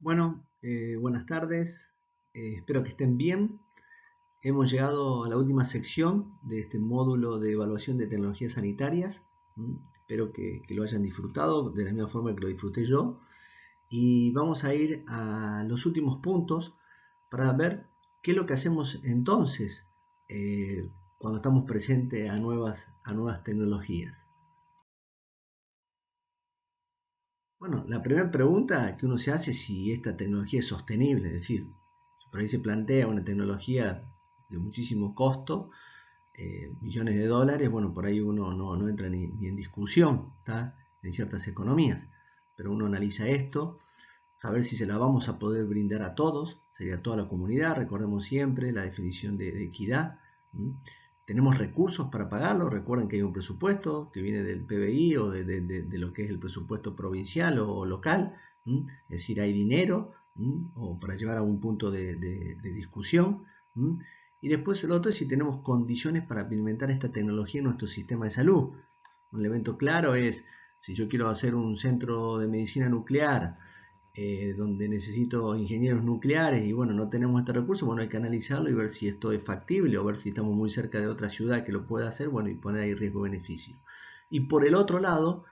Bueno, buenas tardes, espero que estén bien. Hemos llegado a la última sección de este módulo de evaluación de tecnologías sanitarias. Espero que lo hayan disfrutado de la misma forma que lo disfruté yo. Y vamos a ir a los últimos puntos para ver qué es lo que hacemos entonces cuando estamos presentes a nuevas tecnologías. Bueno, la primera pregunta que uno se hace es si esta tecnología es sostenible, es decir, por ahí se plantea una tecnología de muchísimo costo, millones de dólares, bueno, por ahí uno no entra ni en discusión, ¿tá? En ciertas economías, pero uno analiza esto, saber si se la vamos a poder brindar a todos, sería a toda la comunidad, recordemos siempre la definición de equidad. ¿Tenemos recursos para pagarlo? Recuerden que hay un presupuesto que viene del PBI o de lo que es el presupuesto provincial o local, es decir, hay dinero o para llevar a un punto de discusión. Y después el otro es si tenemos condiciones para implementar esta tecnología en nuestro sistema de salud. Un elemento claro es, si yo quiero hacer un centro de medicina nuclear donde necesito ingenieros nucleares y bueno, no tenemos este recurso, bueno, hay que analizarlo y ver si esto es factible o ver si estamos muy cerca de otra ciudad que lo pueda hacer, bueno, y poner ahí riesgo-beneficio. Y por el otro lado,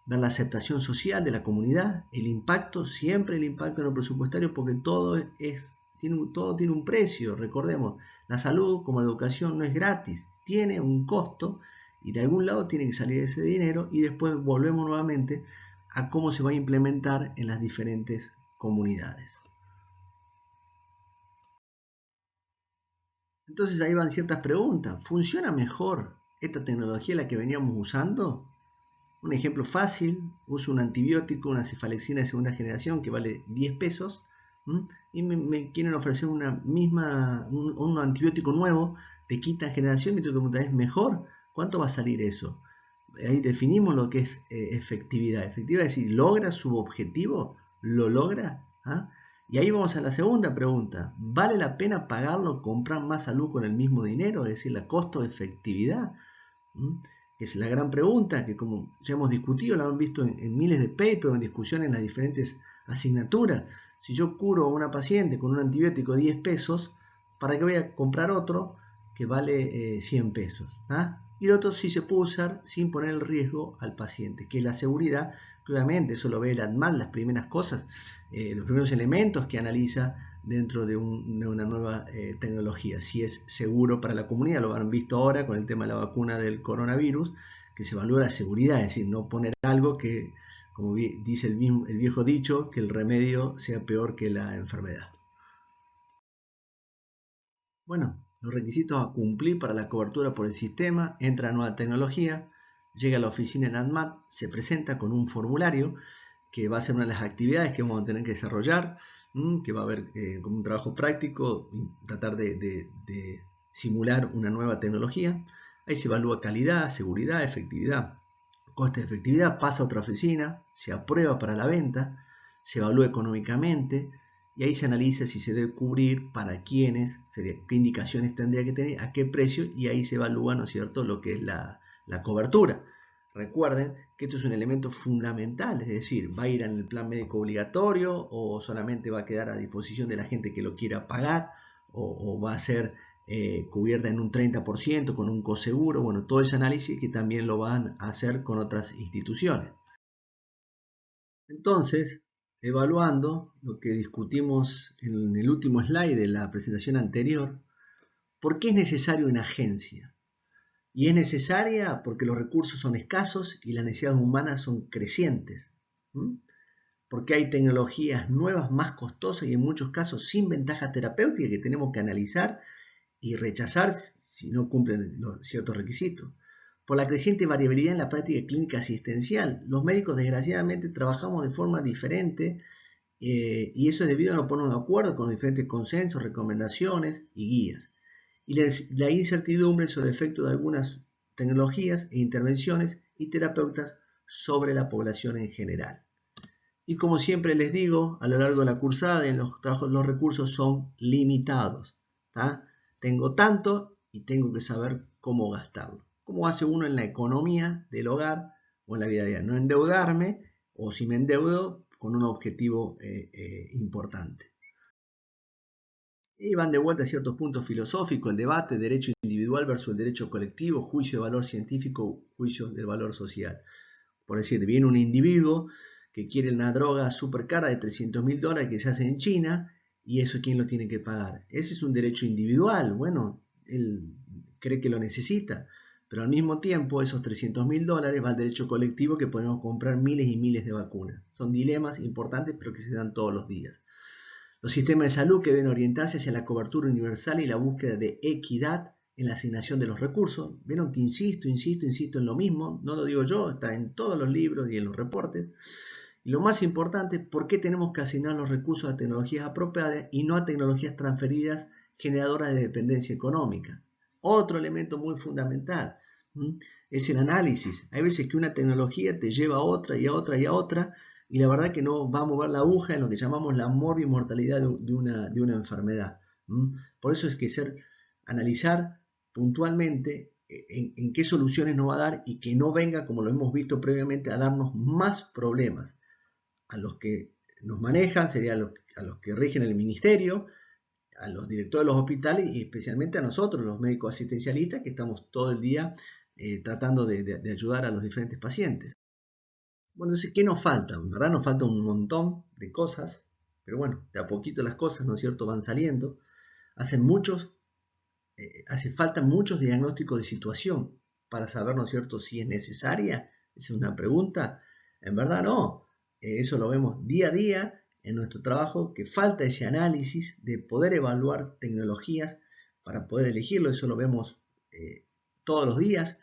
ver la aceptación social de la comunidad, el impacto, siempre el impacto en lo presupuestario, porque todo tiene un precio, recordemos, la salud como la educación no es gratis, tiene un costo y de algún lado tiene que salir ese dinero y después volvemos nuevamente a cómo se va a implementar en las diferentes comunidades. Entonces ahí van ciertas preguntas. ¿Funciona mejor esta tecnología la que veníamos usando? Un ejemplo fácil, uso un antibiótico, una cefalexina de segunda generación que vale 10 pesos y me quieren ofrecer un antibiótico nuevo de quinta generación y tengo que preguntar, ¿es mejor? ¿Cuánto va a salir eso? Ahí definimos lo que es efectividad. Efectividad es decir, ¿logra su objetivo? ¿Lo logra? ¿Ah? Y ahí vamos a la segunda pregunta. ¿Vale la pena pagarlo, comprar más salud con el mismo dinero? Es decir, la costo-efectividad. Es la gran pregunta que, como ya hemos discutido, la han visto en miles de papers, en discusiones en las diferentes asignaturas. Si yo curo a una paciente con un antibiótico de 10 pesos, ¿para qué voy a comprar otro que vale 100 pesos? ¿Ah? Y el otro sí se puede usar sin poner el riesgo al paciente, que es la seguridad, que obviamente eso lo ve el ANMAT, las primeras cosas, los primeros elementos que analiza dentro de una nueva tecnología, si es seguro para la comunidad. Lo han visto ahora con el tema de la vacuna del coronavirus, que se evalúa la seguridad, es decir, no poner algo que, como dice el viejo dicho, que el remedio sea peor que la enfermedad. Bueno, los requisitos a cumplir para la cobertura por el sistema: entra nueva tecnología, llega a la oficina en ANMAT, se presenta con un formulario que va a ser una de las actividades que vamos a tener que desarrollar, que va a haber como un trabajo práctico, tratar de simular una nueva tecnología. Ahí se evalúa calidad, seguridad, efectividad, coste de efectividad, pasa a otra oficina, se aprueba para la venta, se evalúa económicamente y ahí se analiza si se debe cubrir, para quiénes, qué indicaciones tendría que tener, a qué precio, y ahí se evalúa, ¿no es cierto?, lo que es la cobertura. Recuerden que esto es un elemento fundamental, es decir, ¿va a ir en el plan médico obligatorio o solamente va a quedar a disposición de la gente que lo quiera pagar o va a ser cubierta en un 30% con un coseguro? Bueno, todo ese análisis que también lo van a hacer con otras instituciones. Entonces, evaluando lo que discutimos en el último slide de la presentación anterior, ¿por qué es necesaria una agencia? Y es necesaria porque los recursos son escasos y las necesidades humanas son crecientes. Porque hay tecnologías nuevas, más costosas y en muchos casos sin ventaja terapéutica que tenemos que analizar y rechazar si no cumplen los ciertos requisitos. Por la creciente variabilidad en la práctica clínica asistencial, los médicos desgraciadamente trabajamos de forma diferente y eso es debido a no ponernos de acuerdo con los diferentes consensos, recomendaciones y guías. Y la incertidumbre sobre el efecto de algunas tecnologías e intervenciones y terapeutas sobre la población en general. Y como siempre les digo, a lo largo de la cursada, en los trabajos los recursos son limitados. Tengo tanto y tengo que saber cómo gastarlo. ¿Cómo hace uno en la economía del hogar o en la vida diaria? No endeudarme, o si me endeudo, con un objetivo importante. Y van de vuelta a ciertos puntos filosóficos, el debate, derecho individual versus el derecho colectivo, juicio de valor científico, juicio del valor social. Por decir, viene un individuo que quiere una droga súper cara de $300.000 que se hace en China, y eso ¿quién lo tiene que pagar? Ese es un derecho individual, bueno, él cree que lo necesita, pero al mismo tiempo esos $300.000 va al derecho colectivo que podemos comprar miles y miles de vacunas. Son dilemas importantes pero que se dan todos los días. Los sistemas de salud que deben orientarse hacia la cobertura universal y la búsqueda de equidad en la asignación de los recursos. Vieron que insisto en lo mismo, no lo digo yo, está en todos los libros y en los reportes. Y lo más importante, ¿por qué tenemos que asignar los recursos a tecnologías apropiadas y no a tecnologías transferidas generadoras de dependencia económica? Otro elemento muy fundamental es el análisis. Hay veces que una tecnología te lleva a otra y a otra y a otra, y la verdad que no va a mover la aguja en lo que llamamos la mortalidad de una enfermedad. Por eso es que analizar puntualmente en qué soluciones nos va a dar y que no venga, como lo hemos visto previamente, a darnos más problemas. A los que nos manejan, serían a los que rigen el ministerio, a los directores de los hospitales y especialmente a nosotros, los médicos asistencialistas, que estamos todo el día tratando de ayudar a los diferentes pacientes. Bueno, entonces, ¿qué nos falta? En verdad nos falta un montón de cosas, pero bueno, de a poquito las cosas, ¿no es cierto?, van saliendo. Hace falta muchos diagnósticos de situación para saber, ¿no es cierto?, si es necesaria. Esa es una pregunta. En verdad no. Eso lo vemos día a día en nuestro trabajo, que falta ese análisis de poder evaluar tecnologías para poder elegirlo. Eso lo vemos todos los días,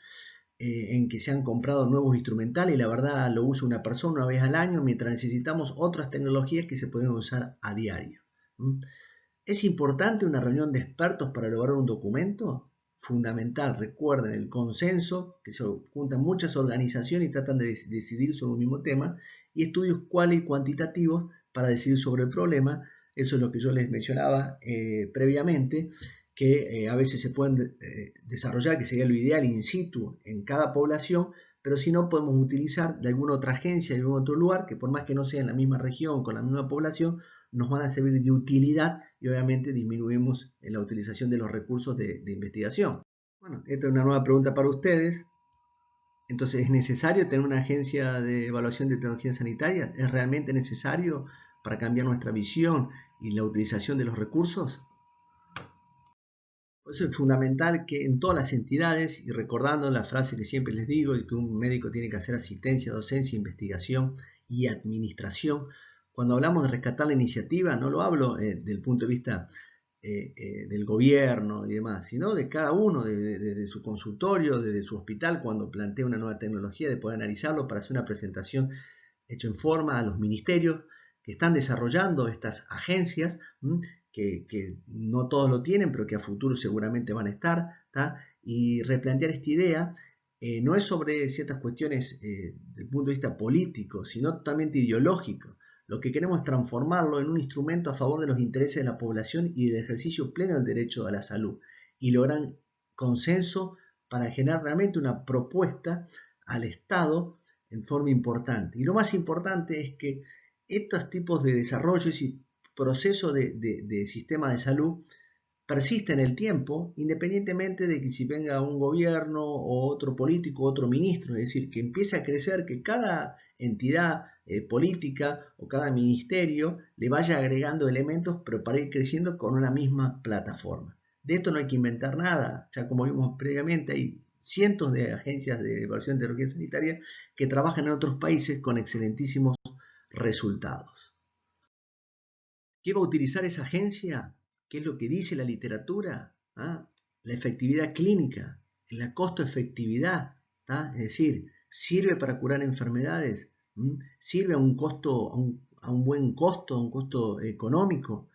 en que se han comprado nuevos instrumentales y la verdad lo usa una persona una vez al año, mientras necesitamos otras tecnologías que se pueden usar a diario. ¿Es importante una reunión de expertos para elaborar un documento? Fundamental, recuerden el consenso, que se juntan muchas organizaciones y tratan de decidir sobre un mismo tema, y estudios cuali y cuantitativos para decidir sobre el problema. Eso es lo que yo les mencionaba previamente, que a veces se pueden desarrollar, que sería lo ideal in situ en cada población, pero si no podemos utilizar de alguna otra agencia, de algún otro lugar, que por más que no sea en la misma región, con la misma población, nos van a servir de utilidad y obviamente disminuimos la utilización de los recursos de investigación. Bueno, esta es una nueva pregunta para ustedes. Entonces, ¿es necesario tener una agencia de evaluación de tecnologías sanitarias? ¿Es realmente necesario para cambiar nuestra visión y la utilización de los recursos? Por eso es fundamental que en todas las entidades, y recordando la frase que siempre les digo, de que un médico tiene que hacer asistencia, docencia, investigación y administración, cuando hablamos de rescatar la iniciativa, no lo hablo desde el punto de vista del gobierno y demás, sino de cada uno, desde su consultorio, desde su hospital, cuando plantea una nueva tecnología, de poder analizarlo para hacer una presentación hecha en forma a los ministerios que están desarrollando estas agencias, que no todos lo tienen, pero que a futuro seguramente van a estar, ¿tá? Y replantear esta idea no es sobre ciertas cuestiones desde el punto de vista político, sino totalmente ideológico. Lo que queremos es transformarlo en un instrumento a favor de los intereses de la población y del ejercicio pleno del derecho a la salud, y lograr consenso para generar realmente una propuesta al Estado en forma importante. Y lo más importante es que estos tipos de desarrollos y procesos de sistema de salud persiste en el tiempo, independientemente de que si venga un gobierno o otro político, otro ministro, es decir, que empiece a crecer, que cada entidad política o cada ministerio le vaya agregando elementos, pero para ir creciendo con una misma plataforma. De esto no hay que inventar nada, ya como vimos previamente, hay cientos de agencias de evaluación de tecnología sanitaria que trabajan en otros países con excelentísimos resultados. ¿Qué va a utilizar esa agencia? ¿Qué es lo que dice la literatura? ¿Ah? La efectividad clínica, la costo-efectividad, ¿tá? Es decir, ¿sirve para curar enfermedades? ¿Sirve a un costo, a un buen costo, a un costo económico?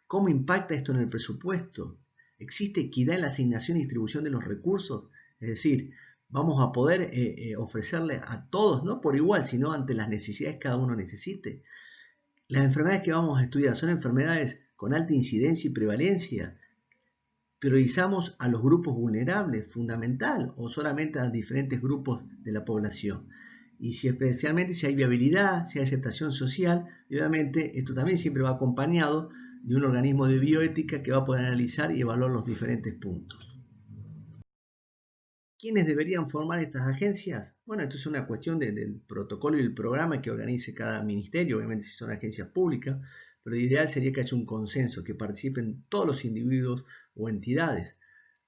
¿Cómo impacta esto en el presupuesto? ¿Existe equidad en la asignación y distribución de los recursos? Es decir, vamos a poder ofrecerle a todos, no por igual, sino ante las necesidades que cada uno necesite. Las enfermedades que vamos a estudiar son enfermedades con alta incidencia y prevalencia. ¿Priorizamos a los grupos vulnerables, fundamental, o solamente a diferentes grupos de la población? y si especialmente si hay viabilidad, si hay aceptación social, y obviamente esto también siempre va acompañado de un organismo de bioética que va a poder analizar y evaluar los diferentes puntos. ¿Quiénes deberían formar estas agencias? Bueno, esto es una cuestión del protocolo y el programa que organice cada ministerio, obviamente si son agencias públicas, pero lo ideal sería que haya un consenso, que participen todos los individuos o entidades,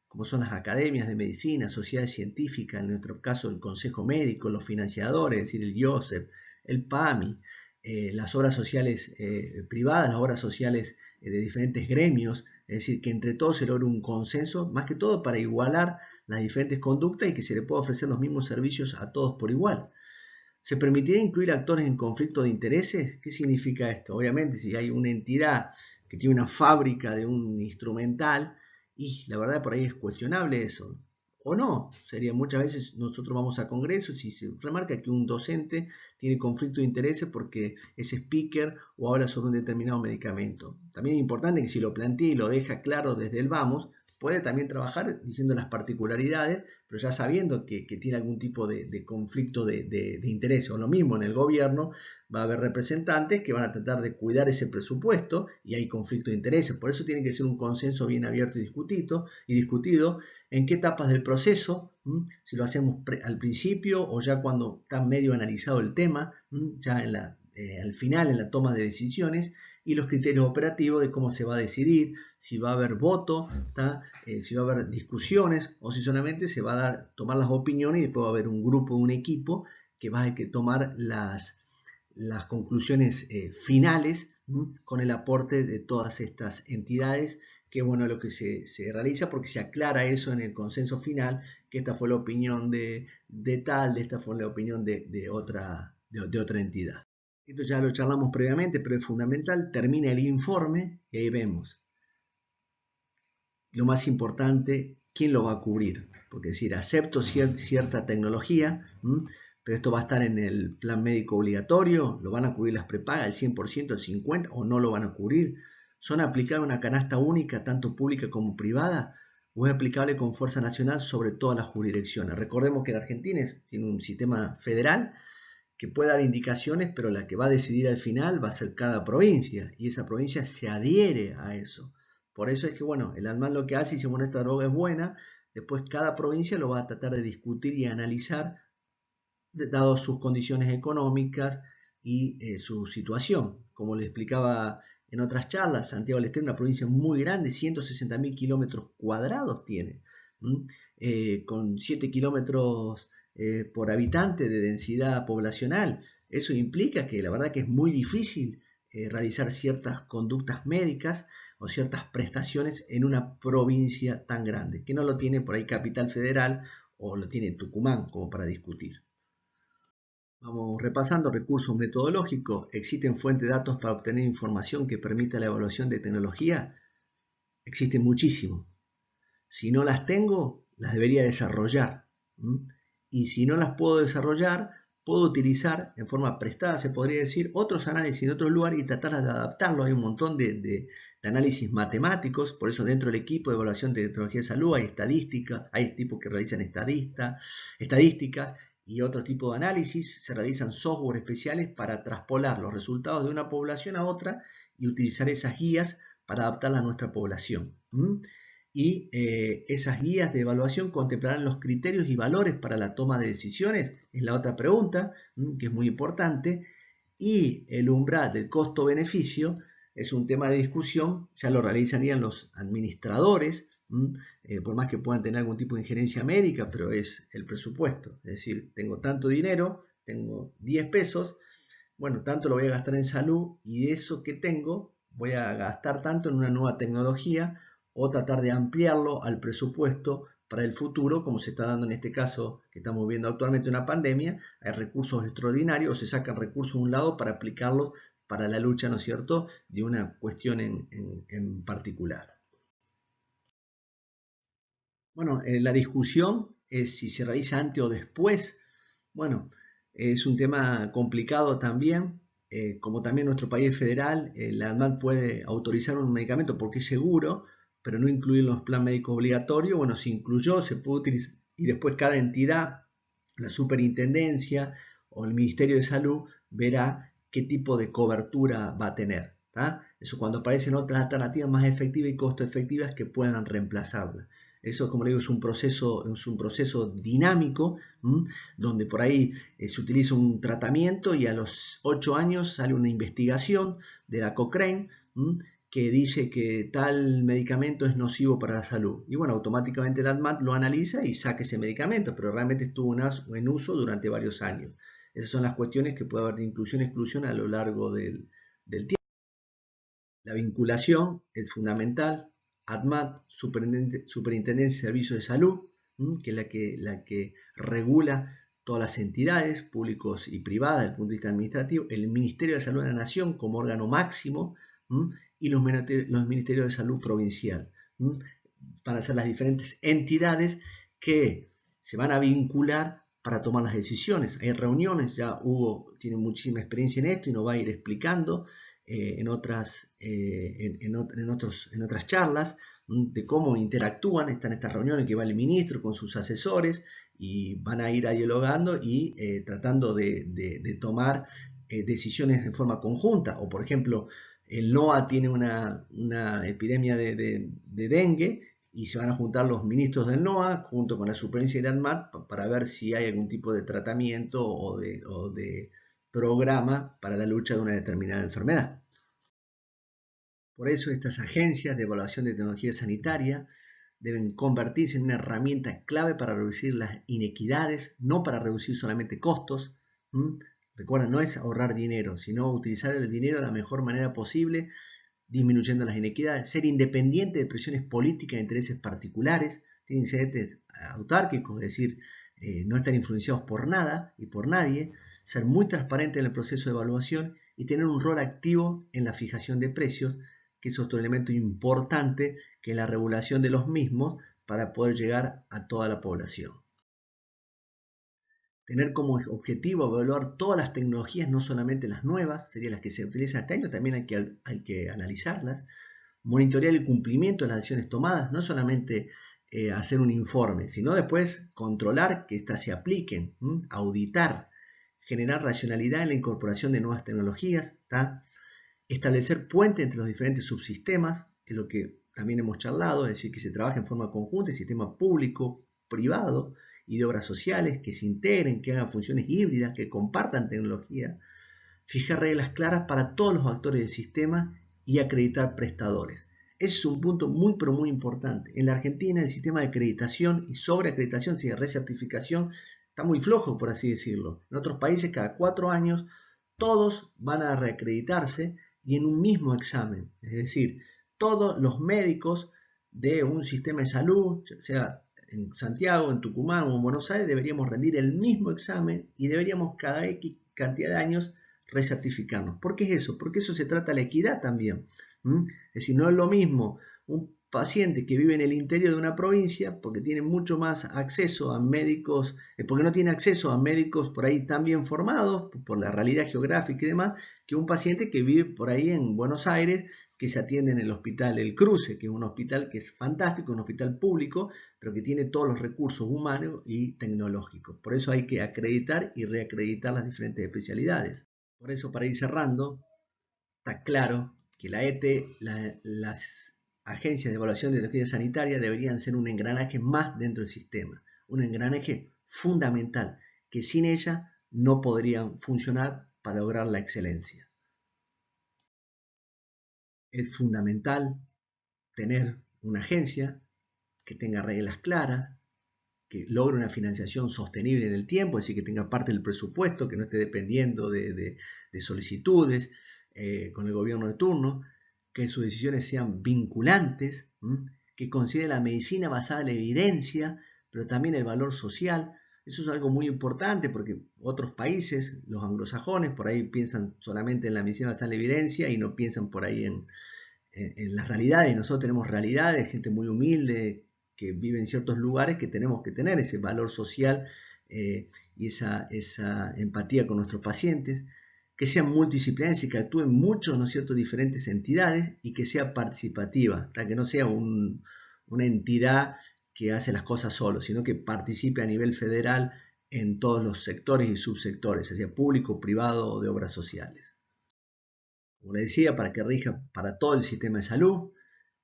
como son las academias de medicina, sociedades científicas, en nuestro caso el Consejo Médico, los financiadores, es decir, el IOSEP, el PAMI, las obras sociales privadas, las obras sociales de diferentes gremios, es decir, que entre todos se logre un consenso, más que todo para igualar las diferentes conductas y que se le pueda ofrecer los mismos servicios a todos por igual. ¿Se permitiría incluir actores en conflicto de intereses? ¿Qué significa esto? Obviamente, si hay una entidad que tiene una fábrica de un instrumental, y la verdad por ahí es cuestionable eso. O no, sería muchas veces nosotros vamos a congresos y se remarca que un docente tiene conflicto de intereses porque es speaker o habla sobre un determinado medicamento. También es importante que si lo plantea y lo deja claro desde el vamos, puede también trabajar diciendo las particularidades, pero ya sabiendo que tiene algún tipo de conflicto de interés. O lo mismo en el gobierno, va a haber representantes que van a tratar de cuidar ese presupuesto y hay conflicto de intereses. Por eso tiene que ser un consenso bien abierto y discutido en qué etapas del proceso, si lo hacemos al principio o ya cuando está medio analizado el tema, ya al final en la toma de decisiones, y los criterios operativos de cómo se va a decidir, si va a haber voto, si va a haber discusiones o si solamente se va a tomar las opiniones y después va a haber un grupo, un equipo que va a tomar las conclusiones finales con el aporte de todas estas entidades, que es bueno lo que se realiza porque se aclara eso en el consenso final, que esta fue la opinión de tal, esta fue la opinión de otra entidad. Esto ya lo charlamos previamente, pero es fundamental. Termina el informe y ahí vemos lo más importante, quién lo va a cubrir. Porque es decir, acepto cierta tecnología, pero esto va a estar en el plan médico obligatorio, lo van a cubrir las prepagas, el 100%, el 50%, o no lo van a cubrir. ¿Son aplicables una canasta única, tanto pública como privada? ¿O es aplicable con fuerza nacional sobre todas las jurisdicciones? Recordemos que la Argentina tiene un sistema federal que puede dar indicaciones, pero la que va a decidir al final va a ser cada provincia, y esa provincia se adhiere a eso. Por eso es que, bueno, el ANMAT lo que hace, dice, bueno, esta droga es buena, después cada provincia lo va a tratar de discutir y analizar, dado sus condiciones económicas y su situación. Como le explicaba en otras charlas, Santiago del Estero es una provincia muy grande, 160.000 kilómetros cuadrados tiene, con 7 kilómetros por habitante de densidad poblacional. Eso implica que la verdad que es muy difícil realizar ciertas conductas médicas o ciertas prestaciones en una provincia tan grande, que no lo tiene por ahí Capital Federal o lo tiene Tucumán como para discutir. Vamos repasando recursos metodológicos. ¿Existen fuentes de datos para obtener información que permita la evaluación de tecnología? Existen muchísimos. Si no las tengo, las debería desarrollar. Y si no las puedo desarrollar, puedo utilizar en forma prestada, se podría decir, otros análisis en otros lugares y tratar de adaptarlo. Hay un montón de análisis matemáticos, por eso dentro del equipo de evaluación de tecnología de salud hay estadísticas, hay tipos que realizan estadísticas y otro tipo de análisis. Se realizan software especiales para traspolar los resultados de una población a otra y utilizar esas guías para adaptarlas a nuestra población. Y esas guías de evaluación contemplarán los criterios y valores para la toma de decisiones, es la otra pregunta, que es muy importante, y el umbral del costo-beneficio es un tema de discusión, ya lo realizarían los administradores, por más que puedan tener algún tipo de injerencia médica, pero es el presupuesto, es decir, tengo tanto dinero, tengo 10 pesos, bueno, tanto lo voy a gastar en salud y de eso que tengo voy a gastar tanto en una nueva tecnología o tratar de ampliarlo al presupuesto para el futuro, como se está dando en este caso que estamos viendo actualmente una pandemia. Hay recursos extraordinarios, o se sacan recursos de un lado para aplicarlos para la lucha, ¿no es cierto?, de una cuestión en particular. Bueno, la discusión es si se realiza antes o después. Bueno, es un tema complicado también. Como también nuestro país federal, la ANMAT puede autorizar un medicamento porque es seguro, pero no incluirlo en los planes médicos obligatorios. Bueno, se incluyó, se puede utilizar, y después cada entidad, la superintendencia o el Ministerio de Salud verá qué tipo de cobertura va a tener. Eso cuando aparecen otras alternativas más efectivas y costo efectivas que puedan reemplazarla. Eso, como le digo, es un proceso dinámico, donde por ahí se utiliza un tratamiento y a los 8 años sale una investigación de la Cochrane que dice que tal medicamento es nocivo para la salud. Y bueno, automáticamente el ADMAT lo analiza y saca ese medicamento, pero realmente estuvo en uso durante varios años. Esas son las cuestiones que puede haber de inclusión y exclusión a lo largo del tiempo. La vinculación es fundamental. ADMAT, Superintendencia de Servicios de Salud, que es la que regula todas las entidades públicos y privadas desde el punto de vista administrativo, el Ministerio de Salud de la Nación como órgano máximo y los ministerios de salud provincial para ser las diferentes entidades que se van a vincular para tomar las decisiones. Hay reuniones, ya Hugo tiene muchísima experiencia en esto y nos va a ir explicando en otras charlas de cómo interactúan. Están estas reuniones que va el ministro con sus asesores y van a ir dialogando y tratando de tomar decisiones de forma conjunta. O por ejemplo, el NOA tiene una epidemia de dengue y se van a juntar los ministros del NOA junto con la superintendencia de ANMAT para ver si hay algún tipo de tratamiento o de programa para la lucha de una determinada enfermedad. Por eso estas agencias de evaluación de tecnología sanitaria deben convertirse en una herramienta clave para reducir las inequidades, no para reducir solamente costos. Recuerda, no es ahorrar dinero, sino utilizar el dinero de la mejor manera posible, disminuyendo las inequidades, ser independiente de presiones políticas e intereses particulares, tienen que ser autárquicos, es decir, no estar influenciados por nada y por nadie, ser muy transparente en el proceso de evaluación y tener un rol activo en la fijación de precios, que es otro elemento importante que es la regulación de los mismos para poder llegar a toda la población. Tener como objetivo evaluar todas las tecnologías, no solamente las nuevas, serían las que se utilizan este año, también hay que analizarlas, monitorear el cumplimiento de las decisiones tomadas, no solamente hacer un informe, sino después controlar que éstas se apliquen, auditar, generar racionalidad en la incorporación de nuevas tecnologías, establecer puentes entre los diferentes subsistemas, que es lo que también hemos charlado, es decir, que se trabaje en forma conjunta el sistema público, privado y de obras sociales, que se integren, que hagan funciones híbridas, que compartan tecnología, fijar reglas claras para todos los actores del sistema y acreditar prestadores. Ese es un punto muy pero muy importante. En la Argentina el sistema de acreditación y sobreacreditación, de recertificación, está muy flojo, por así decirlo. En otros países cada 4 años todos van a reacreditarse y en un mismo examen. Es decir, todos los médicos de un sistema de salud, sea en Santiago, en Tucumán o en Buenos Aires, deberíamos rendir el mismo examen y deberíamos cada X cantidad de años recertificarnos. ¿Por qué es eso? Porque eso se trata de la equidad también. Es decir, no es lo mismo un paciente que vive en el interior de una provincia porque tiene mucho más acceso a médicos, porque no tiene acceso a médicos por ahí tan bien formados por la realidad geográfica y demás, que un paciente que vive por ahí en Buenos Aires, que se atiende en el hospital El Cruce, que es un hospital que es fantástico, un hospital público, pero que tiene todos los recursos humanos y tecnológicos. Por eso hay que acreditar y reacreditar las diferentes especialidades. Por eso, para ir cerrando, está claro que la ETE, las agencias de evaluación de tecnología sanitaria deberían ser un engranaje más dentro del sistema, un engranaje fundamental, que sin ella no podrían funcionar para lograr la excelencia. Es fundamental tener una agencia que tenga reglas claras, que logre una financiación sostenible en el tiempo, es decir, que tenga parte del presupuesto, que no esté dependiendo de solicitudes con el gobierno de turno, que sus decisiones sean vinculantes, que considere la medicina basada en la evidencia, pero también el valor social. Eso es algo muy importante porque otros países, los anglosajones, por ahí piensan solamente en la medicina basada en la evidencia y no piensan por ahí en las realidades. Nosotros tenemos realidades, gente muy humilde que vive en ciertos lugares, que tenemos que tener ese valor social y esa empatía con nuestros pacientes, que sean multidisciplinarias y que actúen muchos, ¿no es cierto?, diferentes entidades y que sea participativa, que no sea una entidad que hace las cosas solo, sino que participe a nivel federal en todos los sectores y subsectores, ya sea público, privado o de obras sociales. Como les decía, para que rija para todo el sistema de salud,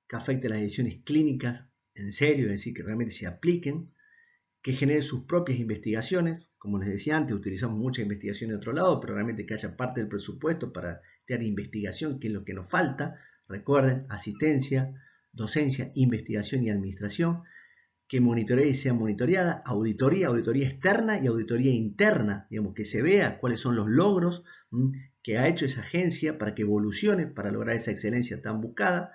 que afecte las decisiones clínicas en serio, es decir, que realmente se apliquen, que genere sus propias investigaciones. Como les decía antes, utilizamos mucha investigación de otro lado, pero realmente que haya parte del presupuesto para tener investigación, que es lo que nos falta. Recuerden, asistencia, docencia, investigación y administración, que monitoree y sea monitoreada, auditoría externa y auditoría interna, digamos, que se vea cuáles son los logros que ha hecho esa agencia para que evolucione, para lograr esa excelencia tan buscada,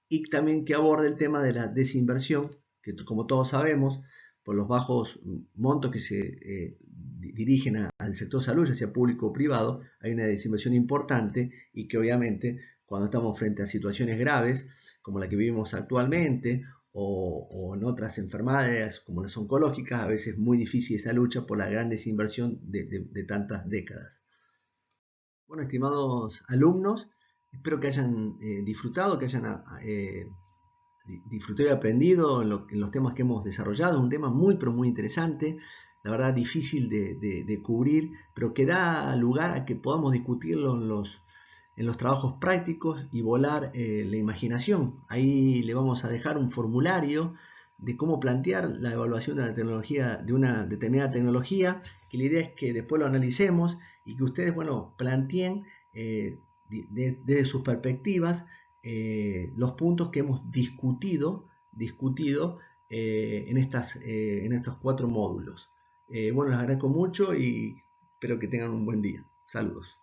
y también que aborde el tema de la desinversión, que como todos sabemos, por los bajos montos que se dirigen al sector salud, ya sea público o privado, hay una desinversión importante y que obviamente cuando estamos frente a situaciones graves, como la que vivimos actualmente, o en otras enfermedades como las oncológicas, a veces es muy difícil esa lucha por la gran desinversión de tantas décadas. Bueno, estimados alumnos, espero que hayan disfrutado, que hayan disfrutado y aprendido en los temas que hemos desarrollado. Un tema muy, pero muy interesante, la verdad difícil de cubrir, pero que da lugar a que podamos discutirlo en los trabajos prácticos y volar la imaginación. Ahí le vamos a dejar un formulario de cómo plantear la evaluación de la tecnología, de una determinada tecnología, que la idea es que después lo analicemos y que ustedes, bueno, planteen desde sus perspectivas los puntos que hemos discutido en estos 4 módulos. Bueno, les agradezco mucho y espero que tengan un buen día. Saludos.